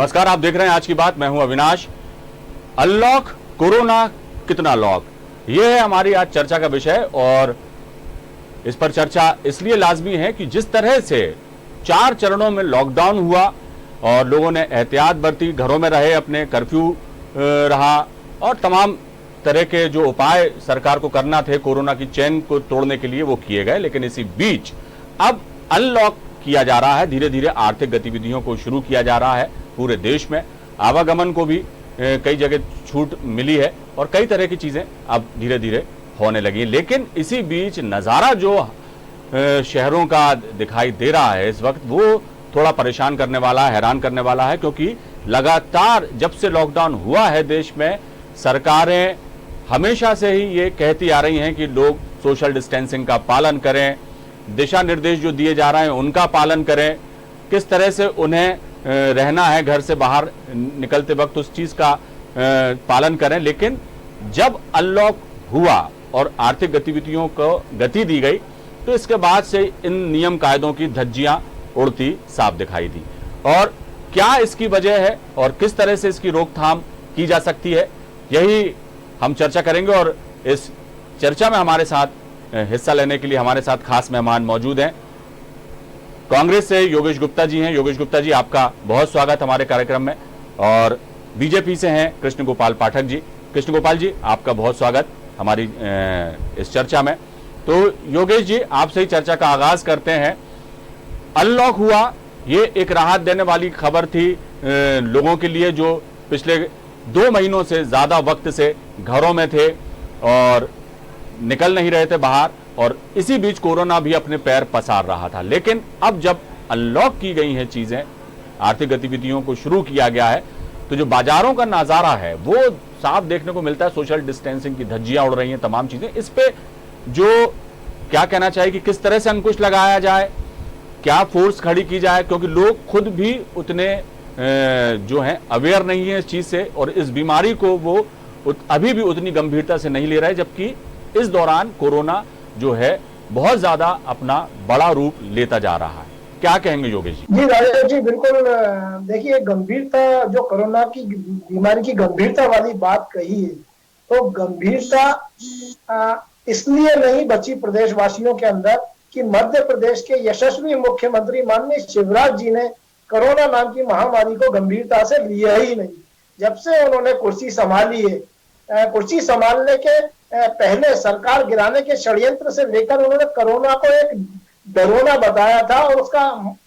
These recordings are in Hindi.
नमस्कार, आप देख रहे हैं आज की बात। मैं हूं अविनाश। अनलॉक, कोरोना कितना लॉक, यह है हमारी आज चर्चा का विषय। और इस पर चर्चा इसलिए लाजमी है कि जिस तरह से 4 चरणों में लॉकडाउन हुआ और लोगों ने एहतियात बरती, घरों में रहे, अपने कर्फ्यू रहा और तमाम तरह के जो उपाय सरकार को करना थे कोरोना की चेन को तोड़ने के लिए वो किए गए। लेकिन इसी बीच अब अनलॉक किया जा रहा है, धीरे धीरे आर्थिक गतिविधियों को शुरू किया जा रहा है। पूरे देश में आवागमन को भी कई जगह छूट मिली है और कई तरह की चीजें अब धीरे धीरे होने लगी हैं। लेकिन इसी बीच नज़ारा जो शहरों का दिखाई दे रहा है इस वक्त, वो थोड़ा परेशान करने वाला, हैरान करने वाला है। क्योंकि लगातार जब से लॉकडाउन हुआ है देश में, सरकारें हमेशा से ही ये कहती आ रही हैं कि लोग सोशल डिस्टेंसिंग का पालन करें, दिशा निर्देश जो दिए जा रहे हैं उनका पालन करें, किस तरह से उन्हें रहना है, घर से बाहर निकलते वक्त उस चीज का पालन करें। लेकिन जब अनलॉक हुआ और आर्थिक गतिविधियों को गति दी गई तो इसके बाद से इन नियम कायदों की धज्जियां उड़ती साफ दिखाई दी। और क्या इसकी वजह है और किस तरह से इसकी रोकथाम की जा सकती है, यही हम चर्चा करेंगे। और इस चर्चा में हमारे साथ हिस्सा लेने के लिए हमारे साथ खास मेहमान मौजूद हैं। कांग्रेस से योगेश गुप्ता जी हैं। योगेश गुप्ता जी, आपका बहुत स्वागत हमारे कार्यक्रम में। और बीजेपी से हैं कृष्ण गोपाल पाठक जी। कृष्ण गोपाल जी, आपका बहुत स्वागत हमारी इस चर्चा में। तो योगेश जी, आपसे ही चर्चा का आगाज करते हैं। अनलॉक हुआ, ये एक राहत देने वाली खबर थी लोगों के लिए जो पिछले 2 महीनों से ज्यादा वक्त से घरों में थे और निकल नहीं रहे थे बाहर, और इसी बीच कोरोना भी अपने पैर पसार रहा था। लेकिन अब जब अनलॉक की गई हैं चीजें, आर्थिक गतिविधियों को शुरू किया गया है, तो जो बाजारों का नजारा है वो साफ देखने को मिलता है। सोशल डिस्टेंसिंग की धज्जियां उड़ रही हैं, तमाम चीजें। इस पे जो क्या कहना चाहिए कि किस तरह से अंकुश लगाया जाए, क्या फोर्स खड़ी की जाए, क्योंकि लोग खुद भी उतने जो हैं अवेयर नहीं है इस चीज से, और इस बीमारी को वो अभी भी उतनी गंभीरता से नहीं ले रहे, जबकि इस दौरान कोरोना जो है बहुत ज्यादा अपना बड़ा रूप लेता जा रहा है। क्या कहेंगे योगेश जी? जी राजेश जी, बिल्कुल। देखिए, गंभीरता जो कोरोना की बीमारी की गंभीरता वाली बात कही है, तो गंभीरता इसलिए नहीं बची प्रदेशवासियों के अंदर कि मध्य प्रदेश के यशस्वी मुख्यमंत्री माननीय शिवराज जी ने कोरोना नाम की महामारी को गंभीरता से लिया ही नहीं। जब से उन्होंने कुर्सी संभाली है, कुर्सी संभालने के पहले सरकार गिराने के षड्यंत्र से लेकर उन्होंने कोरोना को एक डरोना बताया था और उसका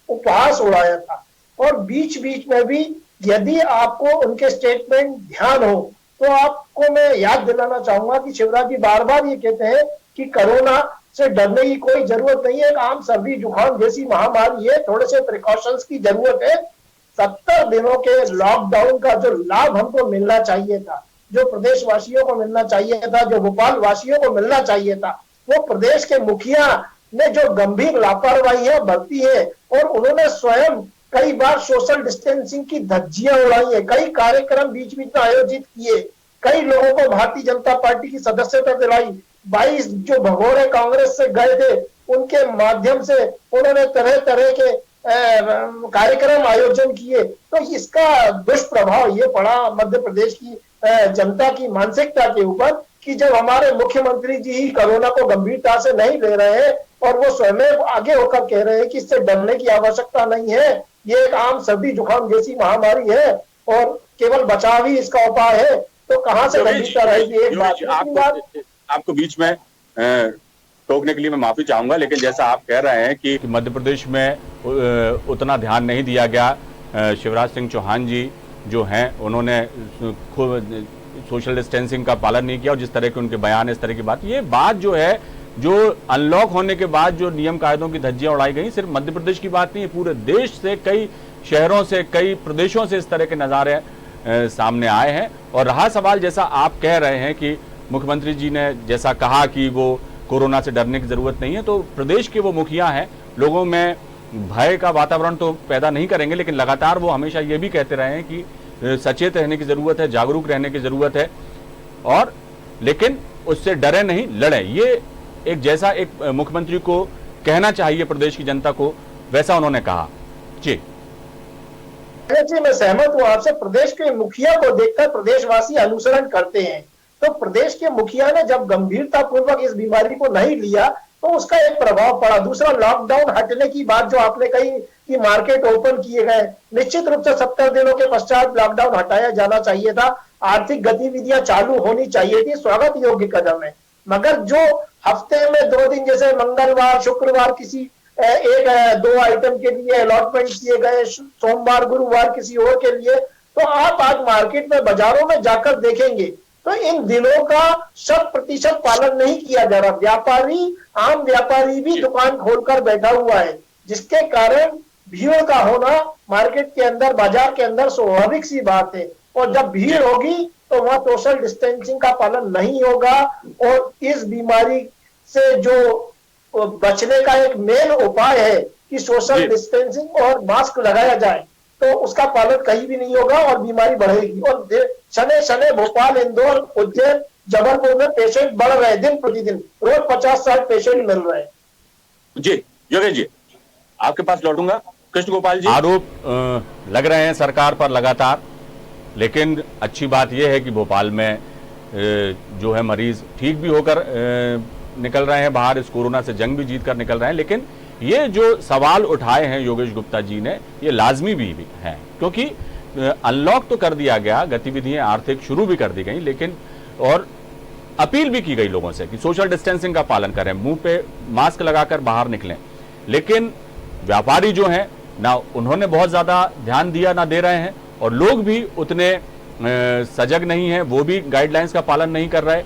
उपहास उड़ाया था। और बीच बीच में भी यदि आपको उनके स्टेटमेंट ध्यान हो तो आपको मैं याद दिलाना चाहूंगा कि शिवराज जी बार बार ये कहते हैं कि कोरोना से डरने की कोई जरूरत नहीं है, एक आम सर्दी जुकाम जैसी महामारी है, थोड़े से प्रिकॉशंस की जरूरत है। 70 दिनों के लॉकडाउन का जो लाभ हमको मिलना चाहिए था, जो प्रदेशवासियों को मिलना चाहिए था, जो भोपाल वासियों को मिलना चाहिए था, वो प्रदेश के मुखिया ने जो गंभीर लापरवाही बरती है। और उन्होंने स्वयं कई बार सोशल डिस्टेंसिंग की धज्जियां उड़ाई है, कई कार्यक्रम बीच बीच में आयोजित किए, कई लोगों को भारतीय जनता पार्टी की सदस्यता दिलाई। 22 जो भगोड़े कांग्रेस से गए थे उनके माध्यम से उन्होंने तरह तरह के कार्यक्रम आयोजन किए। तो इसका दुष्प्रभाव ये पड़ा मध्य प्रदेश की जनता की मानसिकता के ऊपर कि जब हमारे मुख्यमंत्री जी ही कोरोना को गंभीरता से नहीं ले रहे हैं और वो स्वयं आगे होकर कह रहे हैं कि इससे डरने की आवश्यकता नहीं है, ये एक आम सर्दी जुकाम जैसी महामारी है और केवल बचाव ही इसका उपाय है, तो कहां से गंभीरता रहेगी? एक बात आपको बीच में टोकने के लिए मैं माफी चाहूंगा, लेकिन जैसा आप कह रहे हैं कि मध्य प्रदेश में उतना ध्यान नहीं दिया गया। शिवराज सिंह चौहान जी जो हैं उन्होंने खूब सोशल डिस्टेंसिंग का पालन नहीं किया, और जिस तरह के उनके बयान, इस तरह की बात, ये बात जो है, जो अनलॉक होने के बाद जो नियम कायदों की धज्जियां उड़ाई गई, सिर्फ मध्य प्रदेश की बात नहीं है, पूरे देश से, कई शहरों से, कई प्रदेशों से इस तरह के नज़ारे सामने आए हैं। और रहा सवाल, जैसा आप कह रहे हैं कि मुख्यमंत्री जी ने जैसा कहा कि वो कोरोना से डरने की जरूरत नहीं है, तो प्रदेश के वो मुखिया हैं, लोगों में भय का वातावरण तो पैदा नहीं करेंगे, लेकिन लगातार वो हमेशा ये भी कहते रहे हैं कि सचेत रहने की जरूरत है, जागरूक रहने की जरूरत है, और लेकिन उससे डरे नहीं, लड़े। ये एक जैसा एक मुख्यमंत्री को कहना चाहिए प्रदेश की जनता को, वैसा उन्होंने कहा। जी जी मैं सहमत हूं आपसे। प्रदेश के मुखिया को देखकर प्रदेशवासी अनुसरण करते हैं। तो प्रदेश के मुखिया ने जब गंभीरता पूर्वक इस बीमारी को नहीं लिया तो उसका एक प्रभाव पड़ा। दूसरा, लॉकडाउन हटने की बात जो आपने कही कि मार्केट ओपन किए गए, निश्चित रूप से 70 दिनों के पश्चात लॉकडाउन हटाया जाना चाहिए था, आर्थिक गतिविधियां चालू होनी चाहिए थी, स्वागत योग्य कदम है। मगर जो हफ्ते में 2 दिन जैसे मंगलवार शुक्रवार किसी एक 2 आइटम के लिए अलॉटमेंट किए गए, सोमवार गुरुवार किसी और के लिए, तो आप आज मार्केट में बाजारों में जाकर देखेंगे तो इन दिनों का 100% पालन नहीं किया जा रहा। व्यापारी, आम व्यापारी भी दुकान खोलकर बैठा हुआ है, जिसके कारण भीड़ का होना मार्केट के अंदर, बाजार के अंदर स्वाभाविक सी बात है। और जब भीड़ होगी तो वहां सोशल डिस्टेंसिंग का पालन नहीं होगा और इस बीमारी से जो बचने का एक मेन उपाय है कि सोशल डिस्टेंसिंग और मास्क लगाया जाए, तो उसका पालन कहीं भी नहीं होगा और बीमारी बढ़ेगी। और शने शने भोपाल, इंदौर, उज्जैन, जबलपुर में पेशेंट बढ़ रहे हैं, दिन प्रतिदिन रोज 50-60 पेशेंट मिल रहे हैं। जी योगेश जी, आपके पास लौटूंगा। कृष्ण गोपाल जी, आरोप लग रहे हैं सरकार पर लगातार, लेकिन अच्छी बात यह है कि भोपाल में जो है मरीज ठीक भी होकर निकल रहे हैं बाहर, इस कोरोना से जंग भी जीत कर निकल रहे हैं। लेकिन ये जो सवाल उठाए हैं योगेश गुप्ता जी ने, ये लाजमी भी हैं, क्योंकि अनलॉक तो कर दिया गया, गतिविधियां आर्थिक शुरू भी कर दी गई, लेकिन और अपील भी की गई लोगों से कि सोशल डिस्टेंसिंग का पालन करें, मुंह पे मास्क लगाकर बाहर निकलें। लेकिन व्यापारी जो हैं ना, उन्होंने बहुत ज्यादा ध्यान दिया ना दे रहे हैं, और लोग भी उतने सजग नहीं हैं, वो भी गाइडलाइंस का पालन नहीं कर रहे।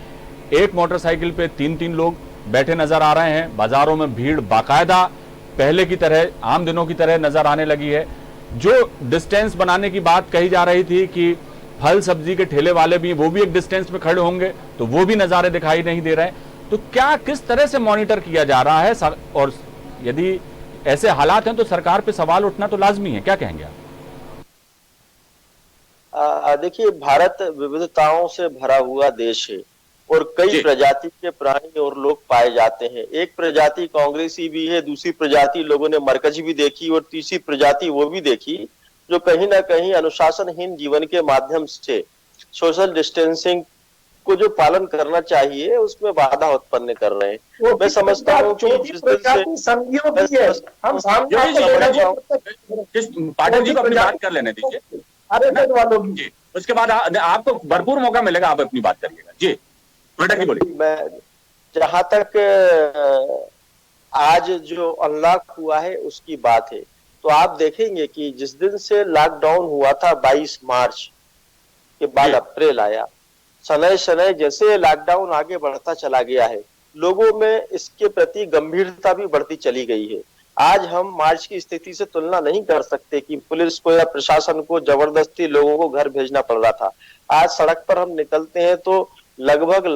एक मोटरसाइकिल पे 3-3 लोग बैठे नजर आ रहे हैं। बाजारों में भीड़ बाकायदा पहले की तरह, आम दिनों की तरह नजर आने लगी है। जो डिस्टेंस बनाने की बात कही जा रही थी कि फल सब्जी के ठेले वाले भी, वो भी एक डिस्टेंस में खड़े होंगे, तो वो भी नजारे दिखाई नहीं दे रहे हैं। तो क्या, किस तरह से मॉनिटर किया जा रहा है? और यदि ऐसे हालात हैं तो सरकार पे सवाल उठना तो लाजमी है। क्या कहेंगे आप? देखिए, भारत विविधताओं से भरा हुआ देश है और कई प्रजाति के प्राणी और लोग पाए जाते हैं। एक प्रजाति कांग्रेसी भी है, दूसरी प्रजाति लोगों ने मरकजी भी देखी, और तीसरी प्रजाति वो भी देखी जो कहीं ना कहीं अनुशासनहीन जीवन के माध्यम से सोशल डिस्टेंसिंग को जो पालन करना चाहिए उसमें बाधा उत्पन्न कर रहे हैं। मैं समझता हूँ कि पाठक जी को अपनी बात कर लेने दीजिए, उसके बाद आपको भरपूर मौका मिलेगा, आप अपनी बात करिएगा। जी पाठक जी बोलिए। मैं जहां तक आज जो अनलॉक हुआ है उसकी बात है, तो आप देखेंगे कि जिस दिन से लॉकडाउन हुआ था 22 मार्च के बाद अप्रैल आया, शनै शनै जैसे लॉकडाउन आगे बढ़ता चला गया है, लोगों में इसके प्रति गंभीरता भी बढ़ती चली गई है। आज हम मार्च की स्थिति से तुलना नहीं कर सकते कि पुलिस को या प्रशासन को जबरदस्ती लोगों को घर भेजना पड़ रहा था। आज सड़क पर हम निकलते हैं तो लगभग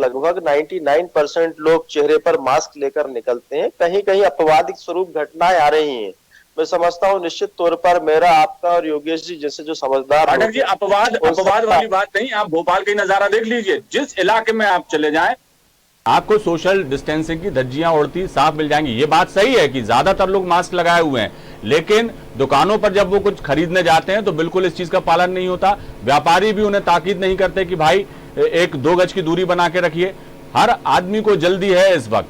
99% लोग चेहरे पर मास्क लेकर निकलते हैं। कहीं कहीं अपवादिक स्वरूप घटनाएं आ रही हैं। मैं समझता हूँ निश्चित तौर पर मेरा, आपका और योगेश जी जैसे जो समझदार पाठक जी, अपवाद वाली बात नहीं, आप भोपाल का नजारा देख लीजिए, जिस इलाके में आप चले जाएं आपको सोशल डिस्टेंसिंग की धज्जियां उड़ती साफ मिल जाएंगी। ये बात सही है कि ज्यादातर लोग मास्क लगाए हुए हैं, लेकिन दुकानों पर जब वो कुछ खरीदने जाते हैं तो बिल्कुल इस चीज का पालन नहीं होता। व्यापारी भी उन्हें ताकीद नहीं करते कि भाई 1-2 गज की दूरी बना के रखिए। हर आदमी को जल्दी है इस वक्त।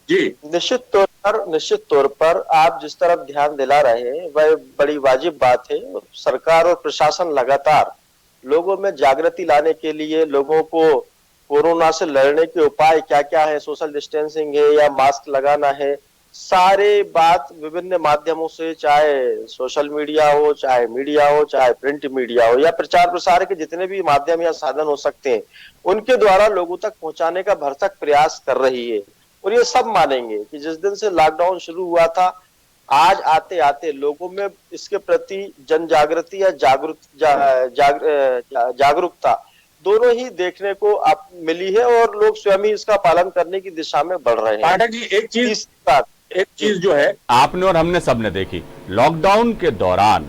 जी निश्चित तौर पर आप जिस तरफ ध्यान दिला रहे हैं वह बड़ी वाजिब बात है। सरकार और प्रशासन लगातार लोगों में जागृति लाने के लिए, लोगों को कोरोना से लड़ने के उपाय क्या क्या है, सोशल डिस्टेंसिंग है या मास्क लगाना है, सारे बात विभिन्न माध्यमों से, चाहे सोशल मीडिया हो, चाहे मीडिया हो, चाहे प्रिंट मीडिया हो, या प्रचार प्रसार के जितने भी माध्यम या साधन हो सकते हैं, उनके द्वारा लोगों तक पहुंचाने का भरसक प्रयास कर रही है। और ये सब मानेंगे कि जिस दिन से लॉकडाउन शुरू हुआ था, आज आते आते लोगों में इसके प्रति जन जागृति या जागरूकता दोनों ही देखने को आप मिली है और लोग स्वयं ही इसका पालन करने की दिशा में बढ़ रहे हैं। पाठक जी, एक चीज जो है आपने और हमने सबने देखी, लॉकडाउन के दौरान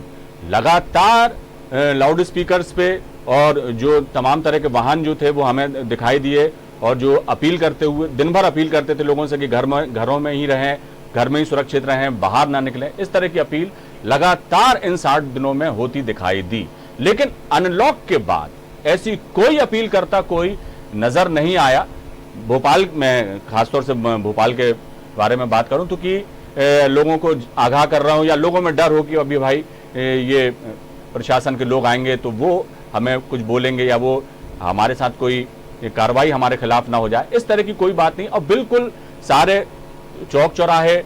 लगातार लाउड स्पीकर्स पे और जो तमाम तरह के वाहन जो थे वो हमें दिखाई दिए, और जो अपील करते हुए, दिन भर अपील करते थे लोगों से कि घरों में ही रहें, घर में ही सुरक्षित रहें, बाहर ना निकलें, इस तरह की अपील। लगातार इन 60 दिनों में होती दिखाई दी। लेकिन अनलॉक के बाद ऐसी कोई अपील करता कोई नजर नहीं आया। भोपाल में, खासतौर से भोपाल के बारे में बात करूं तो कि लोगों को आगाह कर रहा हूं, या लोगों में डर हो कि अभी भाई ये प्रशासन के लोग आएंगे तो वो हमें कुछ बोलेंगे या वो हमारे साथ कोई कार्रवाई हमारे खिलाफ ना हो जाए, इस तरह की कोई बात नहीं। और बिल्कुल सारे चौक चौराहे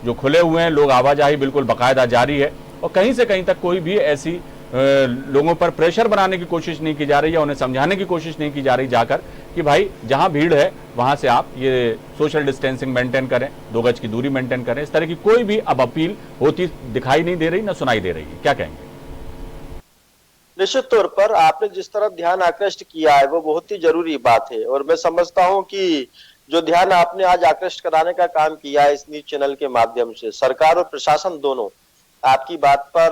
जो खुले हुए हैं, लोग आवाजाही बिल्कुल बाकायदा जारी है, और कहीं से कहीं तक कोई भी ऐसी लोगों पर प्रेशर बनाने की कोशिश नहीं की जा रही है, उन्हें समझाने की कोशिश नहीं की जा रही जाकर कि भाई जहां भीड़ है वहां से आप ये सोशल डिस्टेंसिंग मेंटेन करें, 2 गज की दूरी मेंटेन करें। इस तरह की कोई भी अब अपील होती दिखाई नहीं दे रही, ना सुनाई दे रही है। क्या कहेंगे? निश्चित तौर पर आपने जिस तरफ ध्यान आकृष्ट किया है वो बहुत ही जरूरी बात है, और मैं समझता हूं कि जो ध्यान आपने आज आकृष्ट कराने का काम किया है इस न्यूज चैनल के माध्यम से, सरकार और प्रशासन दोनों आपकी बात पर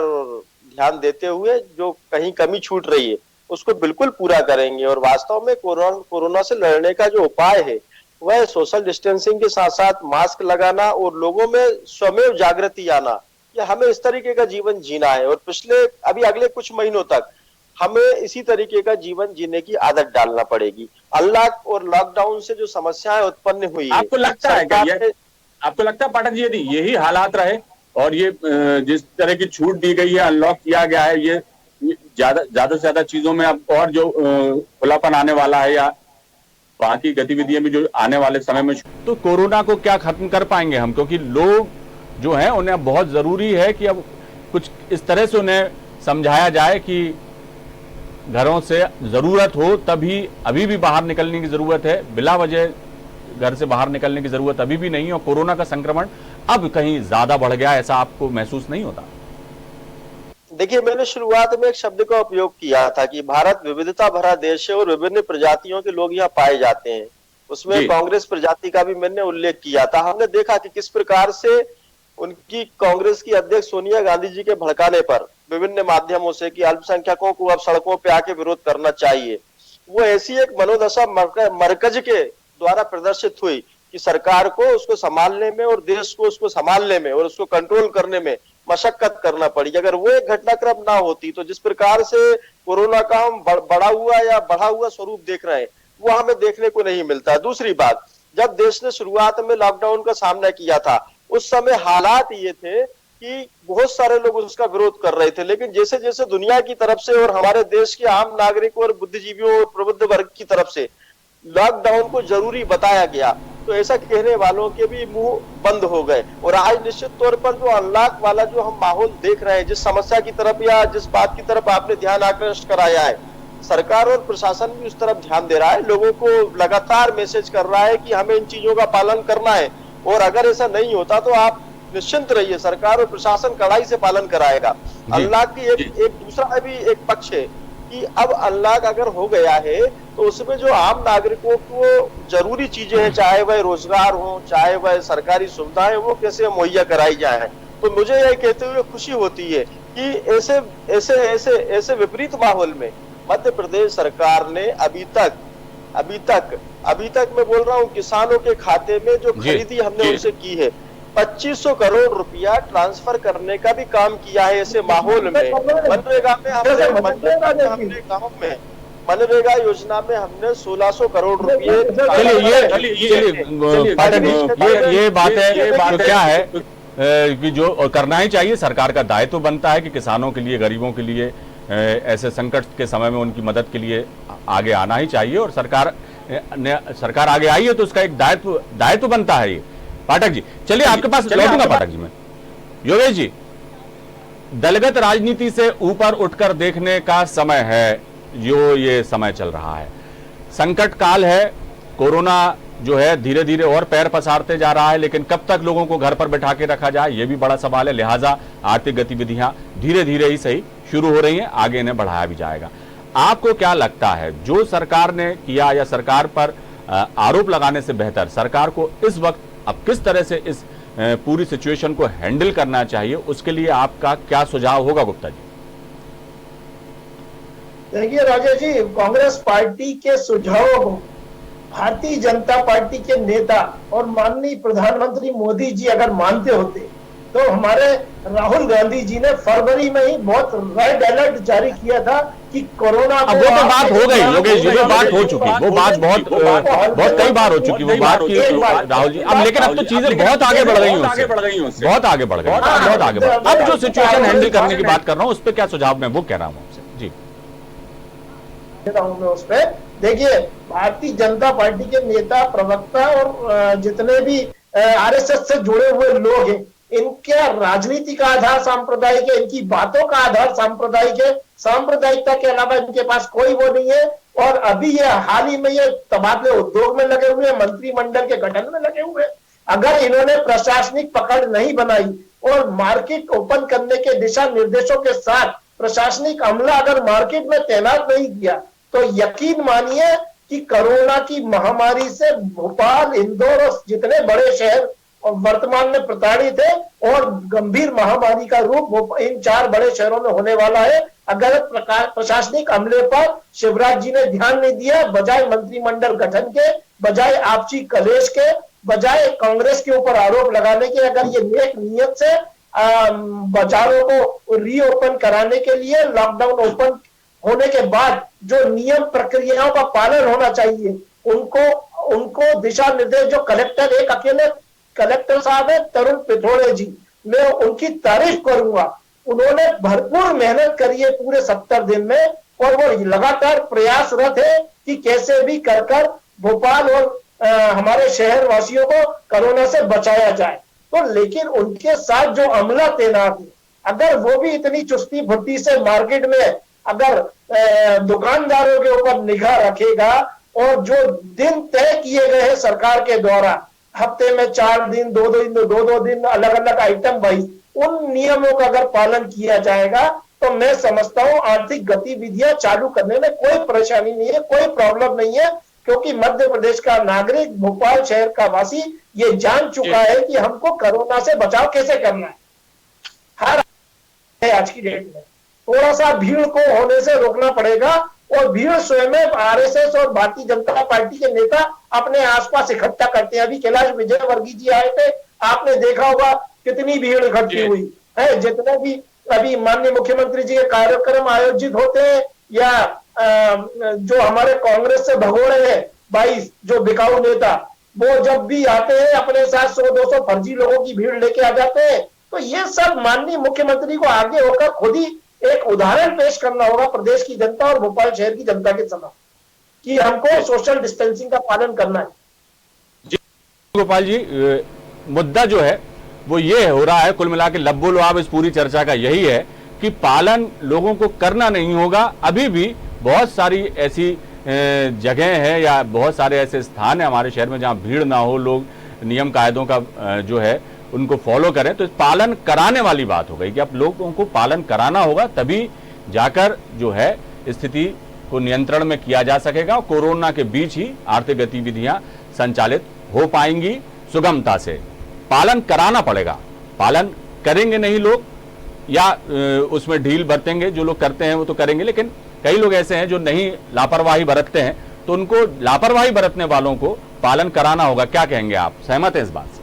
ध्यान देते हुए जो कहीं कमी छूट रही है उसको बिल्कुल पूरा करेंगे। और वास्तव में कोरोना से लड़ने का जो उपाय है वह सोशल डिस्टेंसिंग के साथ साथ मास्क लगाना और लोगों में स्वयं जागृति आना, कि हमें इस तरीके का जीवन जीना है, और अभी अगले कुछ महीनों तक हमें इसी तरीके का जीवन जीने की आदत डालना पड़ेगी। अनलॉक और लॉकडाउन से जो समस्याएं उत्पन्न हुई, आपको लगता है पाठक जी, यदि यही हालात रहे और ये जिस तरह की छूट दी गई है, अनलॉक किया गया है, ये ज्यादा से ज्यादा चीजों में अब और जो खुलापन आने वाला है या बाकी गतिविधियां भी जो आने वाले समय में, तो कोरोना को क्या खत्म कर पाएंगे हम? क्योंकि लोग जो हैं उन्हें अब बहुत जरूरी है कि अब कुछ इस तरह से उन्हें समझाया जाए कि घरों से जरूरत हो तभी, अभी भी बाहर निकलने की जरूरत है, बिला वजह घर से बाहर निकलने की जरूरत अभी भी नहीं। और कोरोना का संक्रमण अब कहीं ज्यादा बढ़ गया, ऐसा आपको महसूस नहीं होता? देखिए, मैंने शुरुआत में एक शब्द का उपयोग किया था कि भारत विविधता भरा देश है और विभिन्न प्रजातियों के लोग यहाँ पाए जाते हैं। उसमें कांग्रेस प्रजाति का भी मैंने उल्लेख किया था। हमने देखा कि किस प्रकार से उनकी कांग्रेस की अध्यक्ष सोनिया गांधी जी के भड़काने पर विभिन्न माध्यमों से कि अल्पसंख्यकों को अब सड़कों पे आके विरोध करना चाहिए, वो ऐसी एक मनोदशा मरकज के द्वारा प्रदर्शित हुई कि सरकार को उसको संभालने में और देश को उसको संभालने में और उसको कंट्रोल करने में मशक्कत करना पड़ी। अगर वो एक घटनाक्रम ना होती तो जिस प्रकार से कोरोना का हम बढ़ा हुआ स्वरूप देख रहे हैं वो हमें देखने को नहीं मिलता। दूसरी बात, जब देश ने शुरुआत में लॉकडाउन का सामना किया था उस समय हालात ये थे कि बहुत सारे लोग उसका विरोध कर रहे थे, लेकिन जैसे जैसे दुनिया की तरफ से और हमारे देश के आम नागरिकों और बुद्धिजीवियों और प्रबुद्ध वर्ग की तरफ से लॉकडाउन को जरूरी बताया गया तो ऐसा कहने वालों के भी मुंह बंद हो गए। और आज निश्चित तौर पर जो अनलॉक वाला जो हम माहौल देख रहे हैं, जिस समस्या की तरफ या जिस बात की तरफ आपने ध्यान आकृष्ट कराया है, सरकार और प्रशासन भी उस तरफ ध्यान दे रहा है, लोगों को लगातार मैसेज कर रहा है कि हमें इन चीजों का पालन करना है। और अगर ऐसा नहीं होता तो आप निश्चिंत रहिए, सरकार और प्रशासन कड़ाई से पालन कराएगा। अनलॉक की एक दूसरा भी एक पक्ष है कि अब अनलॉक अगर हो गया है तो उसमें जो आम नागरिकों को जरूरी चीजें हैं, चाहे वह रोजगार हो चाहे वह सरकारी सुविधाएं, वो कैसे मुहैया कराई जाए। तो मुझे यह कहते हुए खुशी होती है कि ऐसे ऐसे ऐसे ऐसे विपरीत माहौल में मध्य प्रदेश सरकार ने अभी तक मैं बोल रहा हूँ किसानों के खाते में जो खरीदी हमने उनसे की है 2500 करोड़ रुपया ट्रांसफर करने का भी काम किया है। ऐसे माहौल में मनरेगा में हमने गाँव में मनरेगा योजना में हमने 1600 करोड़ रुपये। ये बात है, क्या है कि जो करना ही चाहिए, सरकार का दायित्व बनता है कि किसानों के लिए, गरीबों के लिए ऐसे संकट के समय में उनकी मदद के लिए आगे आना ही चाहिए, और सरकार आगे आई है तो उसका एक दायित्व बनता है ये। पाठक जी, चलिए आपके पास लौटूंगा। पाठक जी, मैं योगेश जी, दलगत राजनीति से ऊपर उठकर देखने का समय है जो ये समय चल रहा है। संकट काल है, कोरोना जो है धीरे धीरे और पैर पसारते जा रहा है, लेकिन कब तक लोगों को घर पर बैठा के रखा जाए ये भी बड़ा सवाल है। लिहाजा आर्थिक गतिविधियां धीरे धीरे ही सही शुरू हो रही हैं, आगे इन्हें बढ़ाया भी जाएगा। आपको क्या लगता है, जो सरकार ने किया या सरकार पर आरोप लगाने से बेहतर सरकार को इस वक्त अब किस तरह से इस पूरी सिचुएशन को हैंडल करना चाहिए, उसके लिए आपका क्या सुझाव होगा गुप्ता जी? देखिए राजेश जी, कांग्रेस पार्टी के सुझावों को भारतीय जनता पार्टी के नेता और माननीय प्रधानमंत्री मोदी जी अगर मानते होते तो हमारे राहुल गांधी जी ने फरवरी में ही बहुत रेड अलर्ट जारी किया था कि कोरोना अब वो तो बात हो गई योगेश जी, वो बात हो चुकी, वो बात बहुत बहुत कई बार हो चुकी वो बात की राहुल जी। अब लेकिन अब तो चीजें बहुत आगे बढ़ गई हैं उससे, बहुत आगे बढ़ गई, बहुत आगे बढ़। अब जो सिचुएशन हैंडल करने की बात कर रहा हूँ उस पर क्या सुझाव मैं वो कह रहा हूँ आपसे जी। मैं उस पर देखिए, भारतीय जनता पार्टी के नेता, प्रवक्ता और जितने भी आरएसएस से जुड़े हुए लोग हैं, इनका राजनीति का आधार सांप्रदायिक है, इनकी बातों का आधार सांप्रदायिक है। सांप्रदायिकता के अलावा इनके पास कोई वो नहीं है। और अभी ये हाल ही में ये तबादले उद्योग में लगे हुए हैं, मंत्रिमंडल के गठन में लगे हुए हैं। अगर इन्होंने प्रशासनिक पकड़ नहीं बनाई और मार्केट ओपन करने के दिशा निर्देशों के साथ प्रशासनिक अमला अगर मार्केट में तैनात नहीं किया, तो यकीन मानिए कि कोरोना की महामारी से भोपाल, इंदौर और जितने बड़े शहर वर्तमान में प्रताड़ित है और गंभीर महामारी का रूप इन 4 बड़े शहरों में होने वाला है। अगर प्रशासनिक अमले पर शिवराज जी ने ध्यान नहीं दिया, बजाय मंत्रिमंडल गठन के, बजाय आपसी कलेश के, बजाय कांग्रेस के ऊपर आरोप लगाने के, अगर ये नेक नियत से बाजारों को रीओपन कराने के लिए लॉकडाउन ओपन होने के बाद जो नियम प्रक्रियाओं का पालन होना चाहिए, उनको दिशा निर्देश जो कलेक्टर, एक अकेले कलेक्टर साहब है तरुण पिथोड़े जी, मैं उनकी तारीफ करूंगा। उन्होंने भरपूर मेहनत करी है पूरे 70 दिन में और वो लगातार प्रयासरत है कि कैसे भी कर भोपाल और हमारे शहर वासियों को कोरोना से बचाया जाए। तो लेकिन उनके साथ जो अमला तैनात है, अगर वो भी इतनी चुस्ती फुर्ती से मार्केट में अगर दुकानदारों के ऊपर निगाह रखेगा और जो दिन तय किए गए हैं सरकार के द्वारा, हफ्ते में 4 दिन, 2 दिन अलग अलग आइटम वाइज, उन नियमों का अगर पालन किया जाएगा तो मैं समझता हूं आर्थिक गतिविधियां चालू करने में कोई परेशानी नहीं है, कोई प्रॉब्लम नहीं है। क्योंकि मध्य प्रदेश का नागरिक, भोपाल शहर का वासी ये जान चुका है कि हमको कोरोना से बचाव कैसे करना है। हर आज की डेट में थोड़ा सा भीड़ को होने से रोकना पड़ेगा और भीड़ स्वयं आरएसएस और भारतीय जनता पार्टी के नेता अपने आसपास इकट्ठा करते हैं। अभी कैलाश विजयवर्गीय जी आए थे, आपने देखा होगा कितनी भीड़ इकट्ठी हुई है। जितने भी अभी माननीय मुख्यमंत्री जी के कार्यक्रम आयोजित होते हैं या जो हमारे कांग्रेस से भगोड़े हैं 22 जो बिकाऊ नेता, वो जब भी आते हैं अपने साथ 100-200 फर्जी लोगों की भीड़ लेके आ जाते हैं। तो ये सब माननीय मुख्यमंत्री को आगे होकर खुद ही एक उदाहरण पेश करना होगा प्रदेश की जनता और भोपाल शहर की जनता के समक्ष कि हमको सोशल डिस्टेंसिंग का पालन करना है। गोपाल जी, मुद्दा जो है वो ये हो रहा है, कुल मिला के लब्बो लुआब इस पूरी चर्चा का यही है कि पालन लोगों को करना नहीं होगा। अभी भी बहुत सारी ऐसी जगह है या बहुत सारे ऐसे स्थान है हमारे शहर में जहां भीड़ ना हो, लोग नियम कायदों का जो है उनको फॉलो करें। तो पालन कराने वाली बात हो गई कि अब लोगों को पालन कराना होगा, तभी जाकर जो है स्थिति को नियंत्रण में किया जा सकेगा और कोरोना के बीच ही आर्थिक गतिविधियां संचालित हो पाएंगी सुगमता से। पालन कराना पड़ेगा, पालन करेंगे नहीं लोग या उसमें ढील बरतेंगे, जो लोग करते हैं वो तो करेंगे, लेकिन कई लोग ऐसे हैं जो नहीं, लापरवाही बरतते हैं, तो उनको लापरवाही बरतने वालों को पालन कराना होगा। क्या कहेंगे आप, सहमत हैं इस बात से?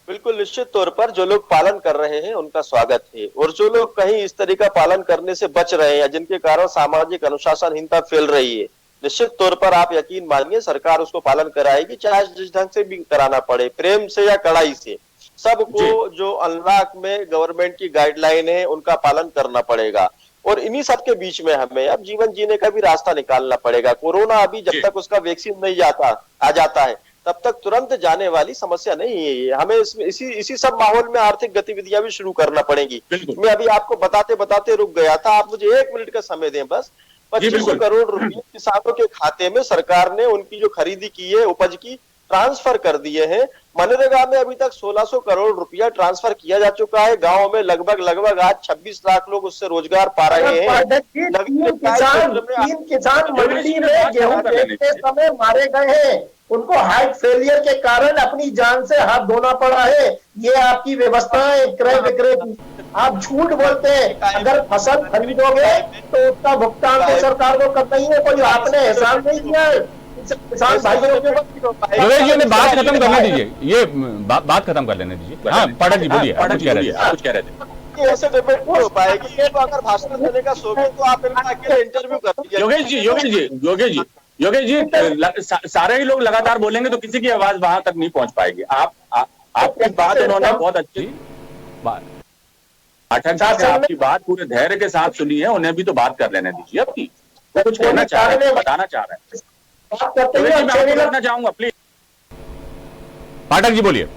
बिल्कुल, निश्चित तौर पर जो लोग पालन कर रहे हैं उनका स्वागत है और जो लोग कहीं इस तरीका पालन करने से बच रहे हैं जिनके कारण सामाजिक अनुशासनहीनता फैल रही है, निश्चित तौर पर आप यकीन मानिए सरकार उसको पालन कराएगी, चाहे जिस ढंग से भी कराना पड़े, प्रेम से या कड़ाई से। सबको जो अनलॉक में गवर्नमेंट की गाइडलाइन है उनका पालन करना पड़ेगा और इन्हीं सब के बीच में हमें अब जीवन जीने का भी रास्ता निकालना पड़ेगा। कोरोना अभी जब तक उसका वैक्सीन नहीं आ जाता है तब तक तुरंत जाने वाली समस्या नहीं है ये। हमें इसी सब माहौल में आर्थिक गतिविधियां भी शुरू करना पड़ेगी। मैं अभी आपको बताते बताते रुक गया था, आप मुझे 1 मिनट का समय दें बस। 25 करोड़ रुपए किसानों के खाते में सरकार ने उनकी जो खरीदी की है उपज की ट्रांसफर कर दिए हैं। मनरेगा में अभी तक 1600 करोड़ रुपया ट्रांसफर किया जा चुका है। गांव में लगभग आज 26 लाख लोग उससे रोजगार पा रहे हैं। तीन किसान मंडी में गेहूं बेचते समय मारे गए हैं, उनको हार्ट फेलियर के कारण अपनी जान से हाथ धोना पड़ा है। ये आपकी व्यवस्था है क्रय विक्रय की। आप झूठ बोलते हैं, अगर फसल खरीदोगे तो उसका भुगतान तो सरकार को करना ही है, कोई आपने एहसान नहीं किया है। किसान भाइयों के योगेश जी ने बात खत्म करने दीजिए, ये बात खत्म कर लेने दीजिए। हाँ पाठक जी बोलिए, आप कुछ कह रहे थे। आप कुछ कह रहे थे। ऐसे डिबेट नहीं हो पाएगी। ये तो अगर भाषण देने का शौक है तो आप इनका अकेले इंटरव्यू कर दीजिए। योगेश जी सारे ही लोग लगातार बोलेंगे तो किसी की आवाज वहां तक नहीं पहुंच पाएगी। आपकी बात उन्होंने बहुत अच्छी पाठक जी ने आपकी बात पूरे धैर्य के साथ सुनी है, उन्हें भी तो बात कर लेने दीजिए अपनी। वो कुछ कहना चाह रहे हैं, बताना चाह रहे हैं। मैं करना चाहूंगा प्लीज। पाठक जी बोलिए।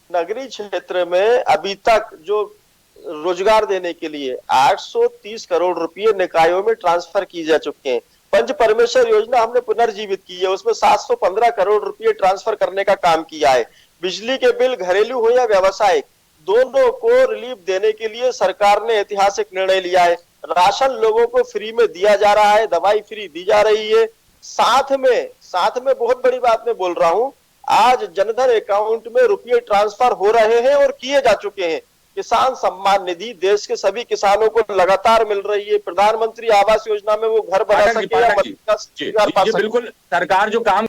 नगरीय क्षेत्र में अभी तक जो रोजगार देने के लिए 830 करोड़ रुपए निकायों में ट्रांसफर किए जा चुके हैं। पंच परमेश्वर योजना हमने पुनर्जीवित की है, उसमें 715 करोड़ रुपए ट्रांसफर करने का काम किया है। बिजली के बिल घरेलू हो या व्यावसायिक, दोनों को रिलीफ देने के लिए सरकार ने ऐतिहासिक निर्णय लिया है। राशन लोगों को फ्री में दिया जा रहा है, दवाई फ्री दी जा रही है। साथ में बहुत बड़ी बात मैं बोल रहा हूं, आज जनधन अकाउंट में रुपये ट्रांसफर हो रहे हैं और किए जा चुके हैं। किसान सम्मान निधि देश के सभी किसानों को लगातार मिल रही है। प्रधानमंत्री आवास योजना में वो घर बना सके। बिल्कुल, सरकार जो काम,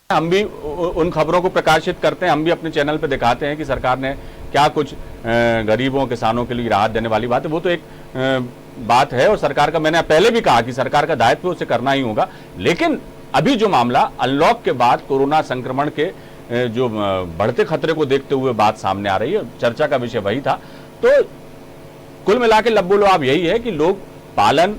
हम भी उन खबरों को प्रकाशित करते हैं, हम भी अपने चैनल पे दिखाते हैं कि सरकार ने क्या कुछ गरीबों किसानों के लिए राहत देने वाली बात है। वो तो एक बात है और सरकार का, मैंने पहले भी कहा कि सरकार का दायित्व उसे करना ही होगा। लेकिन अभी जो मामला अनलॉक के बाद कोरोना संक्रमण के जो बढ़ते खतरे को देखते हुए बात सामने आ रही है, चर्चा का विषय वही था। तो कुल मिला के लब्बो लोआब यही है कि लोग पालन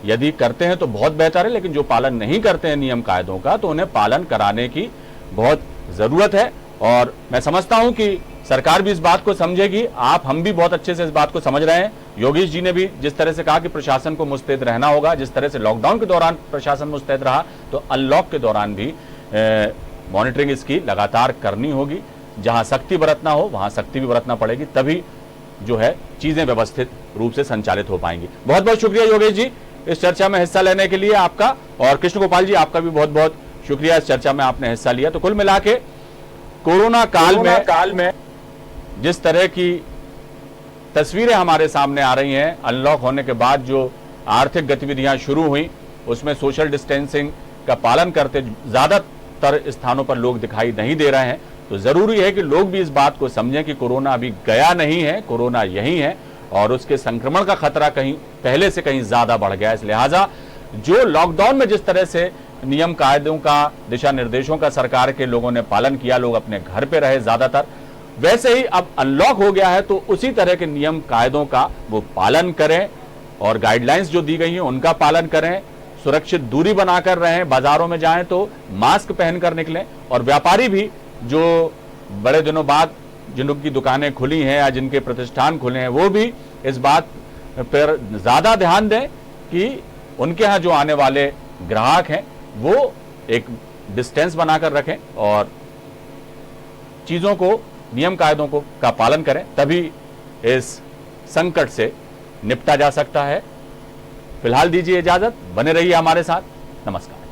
यदि करते हैं तो बहुत बेहतर है, लेकिन जो पालन नहीं करते हैं नियम कायदों का तो उन्हें पालन कराने की बहुत जरूरत है। और मैं समझता हूं कि सरकार भी इस बात को समझेगी। हम भी बहुत अच्छे से इस बात को समझ रहे हैं। योगेश जी ने भी जिस तरह से कहा कि प्रशासन को मुस्तैद रहना होगा, जिस तरह से लॉकडाउन के दौरान प्रशासन मुस्तैद रहा, तो अनलॉक के दौरान भी मॉनिटरिंग इसकी लगातार करनी होगी। जहां सख्ती बरतना हो वहां सख्ती भी बरतना पड़ेगी, तभी जो है चीजें व्यवस्थित रूप से संचालित हो पाएंगी। बहुत बहुत शुक्रिया योगेश जी इस चर्चा में हिस्सा लेने के लिए आपका, और कृष्ण गोपाल जी आपका भी बहुत बहुत शुक्रिया, इस चर्चा में आपने हिस्सा लिया। तो कुल मिला के कोरोना काल में जिस तरह की तस्वीरें हमारे सामने आ रही हैं, अनलॉक होने के बाद जो आर्थिक गतिविधियां शुरू हुई उसमें सोशल डिस्टेंसिंग का पालन करते ज्यादातर स्थानों पर लोग दिखाई नहीं दे रहे हैं। तो जरूरी है कि लोग भी इस बात को समझें कि कोरोना अभी गया नहीं है, कोरोना यही है और उसके संक्रमण का खतरा कहीं पहले से कहीं ज्यादा बढ़ गया है। इस लिहाजा जो लॉकडाउन में जिस तरह से नियम कायदों का, दिशा निर्देशों का सरकार के लोगों ने पालन किया, लोग अपने घर पे रहे ज्यादातर, वैसे ही अब अनलॉक हो गया है तो उसी तरह के नियम कायदों का वो पालन करें और गाइडलाइंस जो दी गई हैं उनका पालन करें। सुरक्षित दूरी बनाकर रहें, बाजारों में जाएं तो मास्क पहनकर निकलें, और व्यापारी भी जो बड़े दिनों बाद जिनकी दुकानें खुली हैं या जिनके प्रतिष्ठान खुले हैं वो भी इस बात पर ज्यादा ध्यान दें कि उनके यहाँ जो आने वाले ग्राहक हैं वो एक डिस्टेंस बनाकर रखें और चीजों को, नियम कायदों को का पालन करें, तभी इस संकट से निपटा जा सकता है। फिलहाल दीजिए इजाजत, बने रहिए हमारे साथ। नमस्कार।